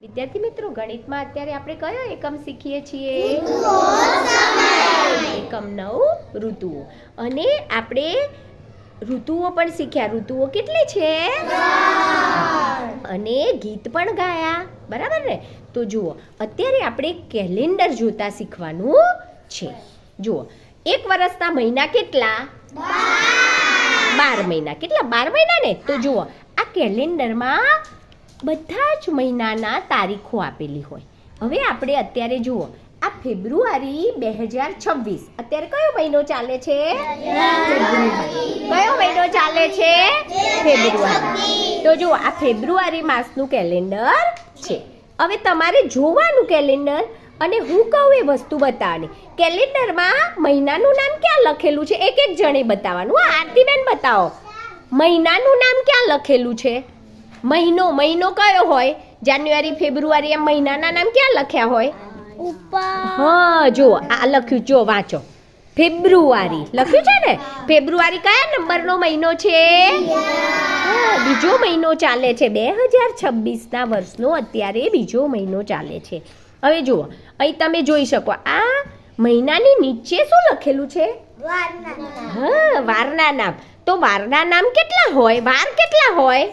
વિદ્યાર્થી મિત્રો, ગણિતમાં અત્યારે આપણે કયો એકમ શીખીએ છીએ? એકમ 9 ઋતુઓ. અને આપણે ઋતુઓ પણ શીખ્યા. ઋતુઓ કેટલી છે? અને ગીત પણ ગાયા, બરાબર ને? તો જુઓ, અત્યારે આપણે કેલેન્ડર જોતા શીખવાનું છે. જુઓ, એક વર્ષના મહિના કેટલા? 12 મહિના. કેટલા? 12 મહિના ને? તો જુઓ, આ કેલેન્ડરમાં બધા જ મહિનાના તારીખો આપેલી હોય. હવે આપણે અત્યારે જુઓ, આ ફેબ્રુઆરી 2026. અત્યારે કયો મહિનો ચાલે છે? કયો મહિનો ચાલે છે? ફેબ્રુઆરી. તો જુઓ, આ ફેબ્રુઆરી માસનું કેલેન્ડર છે. હવે તમારે જોવાનું કેલેન્ડર, અને હું કહું એ વસ્તુ બતાવવાની. કેલેન્ડરમાં મહિનાનું નામ ક્યાં લખેલું છે? એક એક જણે બતાવવાનું. આરતીબેન બતાવો, મહિનાનું નામ ક્યાં લખેલું છે? મહિનો કયો હોય? જાન્યુઆરી, ફેબ્રુઆરી, એમ મહિનાના નામ ક્યાં લખ્યા હોય? ઉપર. હા, જો આ લખ્યું, જો વાંચો. ફેબ્રુઆરી લખ્યું છે ને? ફેબ્રુઆરી કયા નંબરનો મહિનો છે? બીજો મહિનો ચાલે છે. 2026ના વર્ષનો અત્યારે બીજો મહિનો ચાલે છે. હવે જુઓ, અહીં તમે જોઈ શકો, આ મહિનાની નીચે શું લખેલું છે? હા, વારના નામ. તો વારના નામ કેટલા હોય? વાર કેટલા હોય?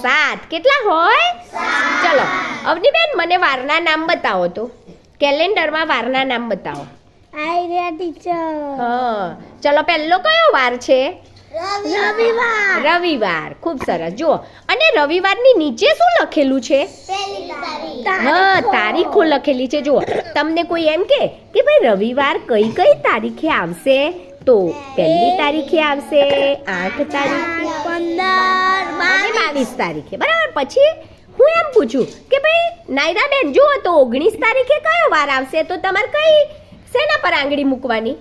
7. કેટલા હોય? ચલો અવનીબેન, મને વારના નામ બતાવો. તો કેલેન્ડરમાં વારના નામ બતાવો. હા, ચલો પહેલો કયો વાર છે? રવિવાર. ખૂબ સરસ. જુઓ, અને રવિવારની નીચે શું લખેલું છે? હા, તારીખો લખેલી છે. જુઓ, તમને કોઈ એમ કે ભાઈ રવિવાર કઈ કઈ તારીખે આવશે? તો 1 તારીખે આવશે, 8 તારીખે, 15 અને 22 તારીખે, બરાબર. પછી હું એમ પૂછું કે ભાઈ નાયરાબેન, જુઓ તો 19 તારીખે કયો વાર આવશે? તો તમારે કઈ શેના પર આંગળી મૂકવાની?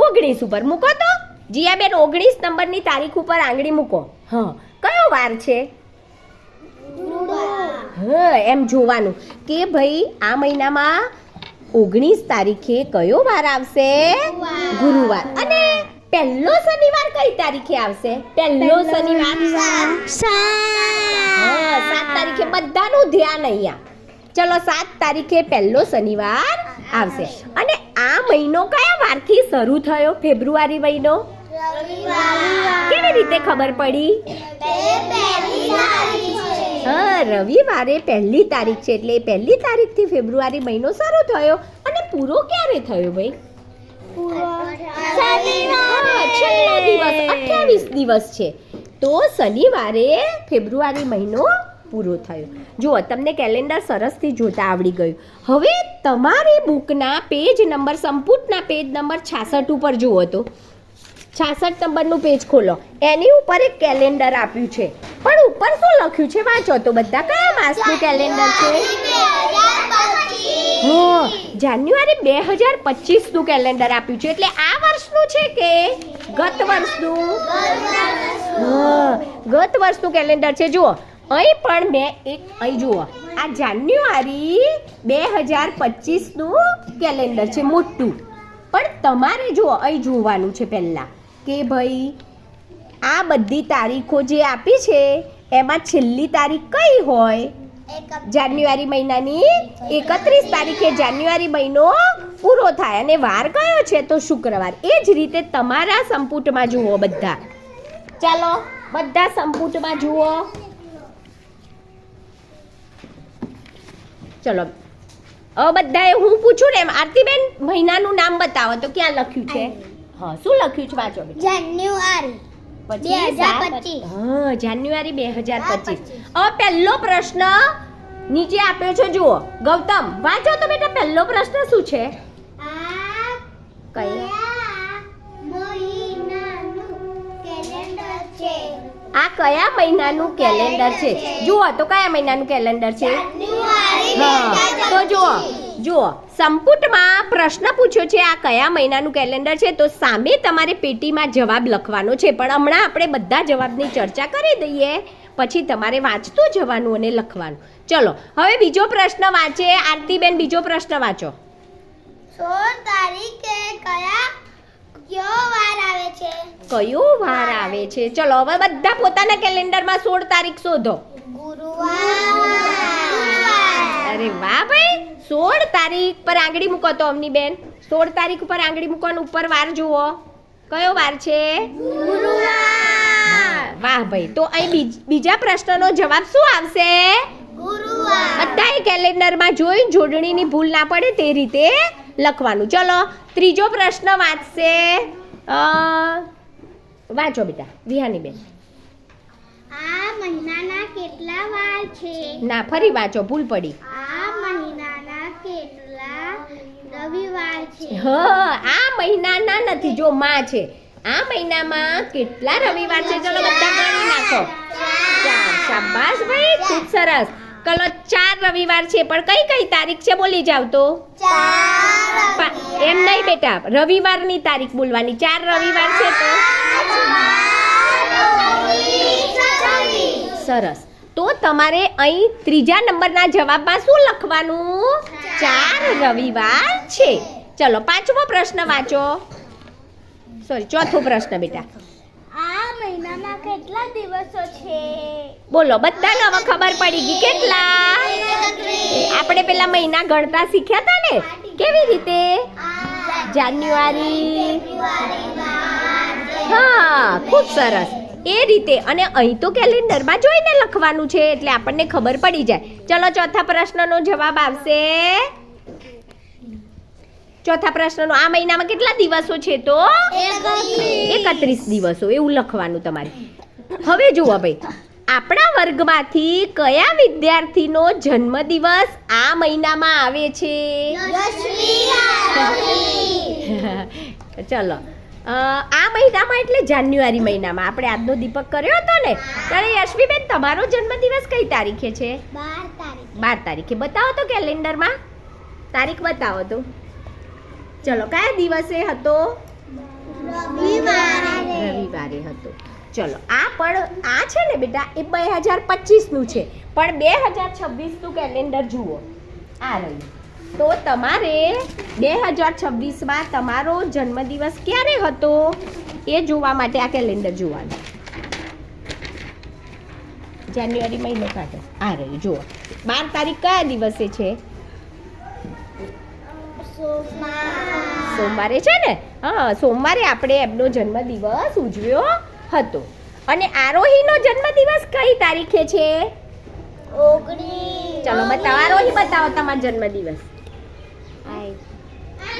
19 ઉપર મૂકો. તો જીયાબેન, 19 નંબરની તારીખ ઉપર આંગળી મૂકો. હા, કયો વાર છે? હા, એમ જોવાનું કે ભાઈ આ મહિનામાં 19 તારીખે કયો વાર આવશે? ગુરુવાર. અને પહેલો શનિવાર કઈ તારીખે આવશે? પહેલો શનિવાર 7 તારીખે. બધાનું ધ્યાન અહીંયા. ચલો, 7 તારીખે પહેલો શનિવાર આવશે. અને આ મહિનો કયા વારથી શરૂ થયો? ફેબ્રુઆરી મહિનો. કેવી રીતે ખબર પડી? હા, રવિવારે 1 તારીખ છે, એટલે 1 તારીખથી ફેબ્રુઆરી મહિનો શરૂ થયો. અને પૂરો ક્યારે થયો ભાઈ? છેલ્લો દિવસ 28 દિવસ છે. તો શનિવારે ફેબ્રુઆરી મહિનો પૂરો થયો. જુઓ, તમને કેલેન્ડર સરસથી જોતા આવડી ગયું. હવે તમારી બુકના પેજ નંબર, સંપુટના પેજ નંબર 66 ઉપર જુઓ. તો 66 નંબરનું પેજ ખોલો. એની ઉપર એક કેલેન્ડર આપ્યું છે, પણ ઉપર શું લખ્યું છે? વાંચો તો બધા. કયા માસનું કેલેન્ડર છે? હા, જાન્યુઆરી 2025નું કેલેન્ડર આપ્યું છે. એટલે આ વર્ષનું છે કે ગત વર્ષનું? હા, ગત વર્ષનું કેલેન્ડર છે. જુઓ, અહીં પણ મેં અહીં જુઓ, આ જાન્યુઆરી 2025નું કેલેન્ડર છે, મોટું. પણ તમારે જુઓ, અહીં જોવાનું છે પહેલાં કે ભાઈ આ બધી તારીખો જે આપી છે એમાં છેલ્લી તારીખ કઈ હોય? જાન્યુઆરી મહિનાની 31 તારીખે જાન્યુઆરી મહિનો પૂરો થાય. અને વાર કયો છે? તો શુક્રવાર. એ જ રીતે તમારા સંપુટમાં જુઓ બધા. ચાલો, બધા સંપુટમાં જુઓ. ચલો, બધાએ હું પૂછું ને એમ આરતીબેન મહિનાનું નામ બતાવો. તો ક્યાં લખ્યું છે? હા, શું લખ્યું છે? વાંચો. જાન્યુઆરી 2025. હા, જાન્યુઆરી 2025. હવે પહેલો પ્રશ્ન નીચે આપ્યો છે, જુઓ. ગૌતમ, વાંચો તો બેટા, પહેલો પ્રશ્ન શું છે? આ કયા મહિનાનું કેલેન્ડર છે? જુઓ તો કયા મહિનાનું કેલેન્ડર છે? હા, તો જુઓ સંપુટમાં પ્રશ્ન પૂછ્યો છે આ કયા મહિનાનું કેલેન્ડર છે. તો સામે તમારે પેટીમાં જવાબ લખવાનો છે. પણ હમણાં આપણે બધા જવાબની ચર્ચા કરી દઈએ, પછી તમારે વાંચતું જવાનું અને લખવાનું. ચલો, હવે બીજો પ્રશ્ન વાંચે. આરતીબેન, બીજો પ્રશ્ન વાંચો. 16 તારીખે કયા કયો વાર આવે છે? કયો વાર આવે છે? ચલો હવે બધા પોતાના કેલેન્ડરમાં 16 તારીખ શોધો. ગુરુવાર. અરે વાહ ભાઈ, 16 તારીખ પર આંગળી મૂકો તો અમની બેન. 16 તારીખ ઉપર આંગળી મૂકો અને ઉપર વાર જુઓ. કયો વાર છે? ગુરુવાર. વાહ ભાઈ, તો અહીં બીજા પ્રશ્નનો જવાબ શું આવશે? ગુરુવાર. બધાએ કેલેન્ડરમાં જોઈ જોડણીની ભૂલ ના પડે તે રીતે લખવાનું. ચલો ત્રીજો પ્રશ્ન વાંચશે વાંચો બેટા વિહાની બેન. આ મહિનાના કેટલા વાર છે? ના ફરી વાંચો, ભૂલ પડી. આ મહિનાના કેટલા રવિવાર છે? હા, આ મહિનાના નથી, જો માં છે. આ મહિનામાં કેટલા રવિવાર છે? ચલો બધા ગણી નાખો. 4. શાબાશ ભાઈ, ખૂબ સરસ. ચલો 4 રવિવાર છે, પણ કઈ કઈ તારીખ છે બોલી જાવ તો. એમ નહીં બેટા, રવિવારની તારીખ બોલવાની. 4 રવિવાર છે તો સરસ. તો તમારે અહીં ત્રીજા નંબરના જવાબમાં શું લખવાનું? 4 રવિવાર છે. ચલો પાંચમો પ્રશ્ન વાંચો. સોરી, ચોથો પ્રશ્ન બેટા. આ મહિનામાં કેટલા દિવસો છે? બોલો, બધાને હવે ખબર પડી ગઈ કેટલા? આપણે પેલા મહિના ગણતા શીખ્યા હતા ને, કેવી રીતે? જાન્યુઆરી. હા, ખૂબ સરસ. એ રીતે. અને અહીં તો કેલેન્ડરમાં જોઈને લખવાનું છે એટલે આપણને ખબર પડી જાય. ચલો ચોથા પ્રશ્નનો જવાબ આવશે. ચોથા પ્રશ્નનો આ મહિનામાં કેટલા દિવસો છે? તો 31 દિવસો, એવું લખવાનું તમારે. હવે જુઓ ભાઈ, આપણા વર્ગમાંથી કયા વિદ્યાર્થીનો જન્મદિવસ આ મહિનામાં આવે છે? ચલો આ મહિનામાં એટલે જાન્યુઆરી મહિનામાં આપણે આજનો દીપક કર્યો હતો ને. ત્યારે યશવીબેન, તમારો જન્મદિવસ કઈ તારીખે છે? 12 તારીખે. બતાવો તો કેલેન્ડરમાં તારીખ બતાવો તો. ચલો કયા દિવસે હતો? રવિવારે હતો. ચલો આ પણ આ છે ને બેટા, એ 2025નું છે, પણ 2026નું કેલેન્ડર જુઓ. આ રહ્યું. તો તમારે 2026માં તમારો જન્મદિવસ ક્યારે હતો એ જોવા માટે આ કેલેન્ડર જોવાનું. જાન્યુઆરી મહિનો કાઢો. આ રહ્યું જુઓ. 12 તારીખ કયા દિવસે છે? સોમવારે છે ને. હા, સોમવારે આપણે એમનો જન્મદિવસ ઉજવ્યો હતો. અને આરોહીનો જન્મદિવસ કઈ તારીખે છે? 19. ચલો બતાવો, આરોહી બતાવો તમારો જન્મદિવસ.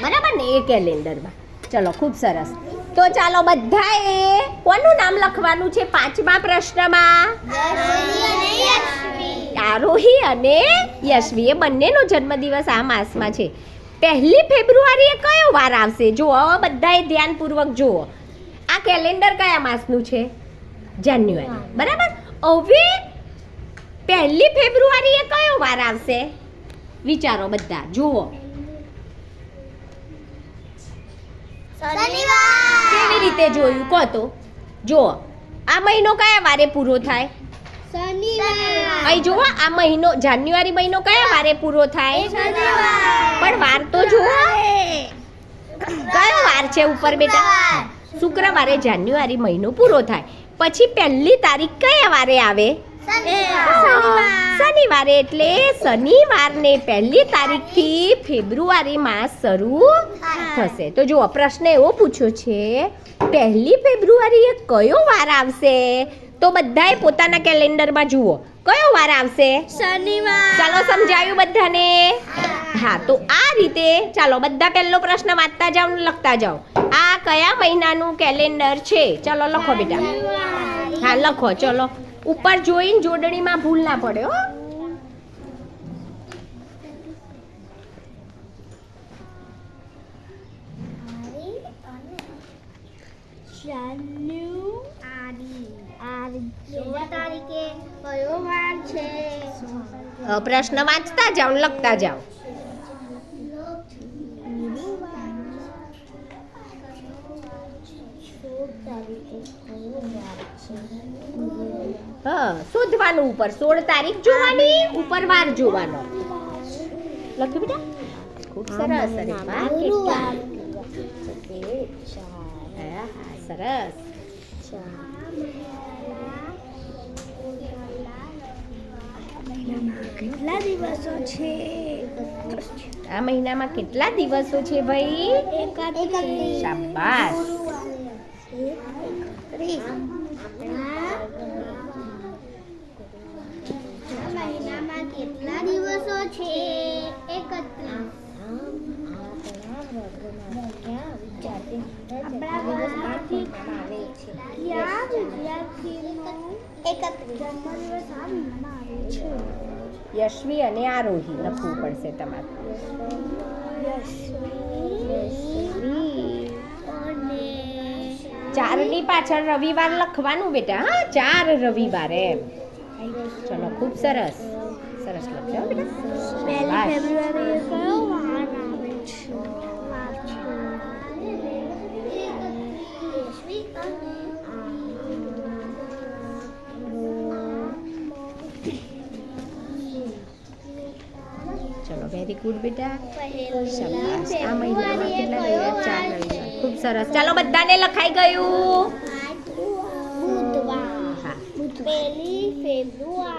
બરાબર ને, એ કેલેન્ડરમાં. ચલો ખૂબ સરસ. તો ચાલો બધાએ કોનું નામ લખવાનું છે પાંચમા પ્રશ્નમાં? આરોહી અને યશવી, એ બંનેનો જન્મદિવસ આ માસમાં છે. 1 ફેબ્રુઆરીએ કયો વાર આવશે? જુઓ બધાએ ધ્યાનપૂર્વક જુઓ. આ કેલેન્ડર કયા માસનું છે? જાન્યુઆરી. બરાબર. હવે 1 ફેબ્રુઆરીએ કયો વાર આવશે? વિચારો બધા, જુઓ. કેવી રીતે જોયું કહો તો. જુઓ, આ મહિનો કયા વારે પૂરો થાય? અહીં જુઓ, આ મહિનો જાન્યુઆરી મહિનો કયા વારે પૂરો થાય? પણ વાર તો જુઓ, કયો વાર છે ઉપર બેટા? શુક્રવારે જાન્યુઆરી મહિનો પૂરો થાય. પછી 1 તારીખ કયા વારે આવે? શનિવારે. એટલે શનિવારને 1 તારીખથી ફેબ્રુઆરી માસ શરૂ થશે. તો જુઓ, પ્રશ્ન એવો પૂછ્યો છે 1 ફેબ્રુઆરીએ કયો વાર આવશે? તો બધાએ પોતાના કેલેન્ડરમાં જુઓ કયો વાર આવશે? શનિવાર. ચાલો સમજાયું બધાને? હા, તો આ રીતે ચાલો બધા પહેલો પ્રશ્ન વાંચતા જાઓ ને લખતા જાઓ. આ કયા મહિનાનું કેલેન્ડર છે? ચલો લખો બેટા. હા લખો. ચલો ઉપર જોઈને જોડણીમાં ભૂલ ના પડે હો. તારીખે કયો વાર છે? પ્રશ્ન વાંચતા જાઓ ને લખતા જાઓ. હા, શોધવાનું ઉપર 16 તારીખ જોવાની, ઉપર વાર જોવાનો. લખ્યું બેટા? ખૂબ સરસ. અરે વાહ, કેટલા હા, સરસ. કેટલા દિવસો છે? આ મહિનામાં કેટલા દિવસો છે ભાઈ? શાબાશ. મહિનામાં કેટલા દિવસો છે? 31. યશ્વી અને આરોહી લખવું પડશે તમારે. ચારની પાછળ રવિવાર લખવાનું બેટા. હા, 4 રવિવાર એમ. ચલો, ખૂબ સરસ. સરસ લખજો હો બેટા. શાબાશ. ફેબ્રુઆરી કયો વાર આવે છે? ચલો, વેરી ગુડ બેટા. શાબાશ. આ મહિનામાં કેટલા રવિવાર? 4 રવિવાર. ખૂબ સરસ. ચાલો, બધાને લખાઈ ગયું. બુધવાર. હા. 1 ફેબ્રુઆરી.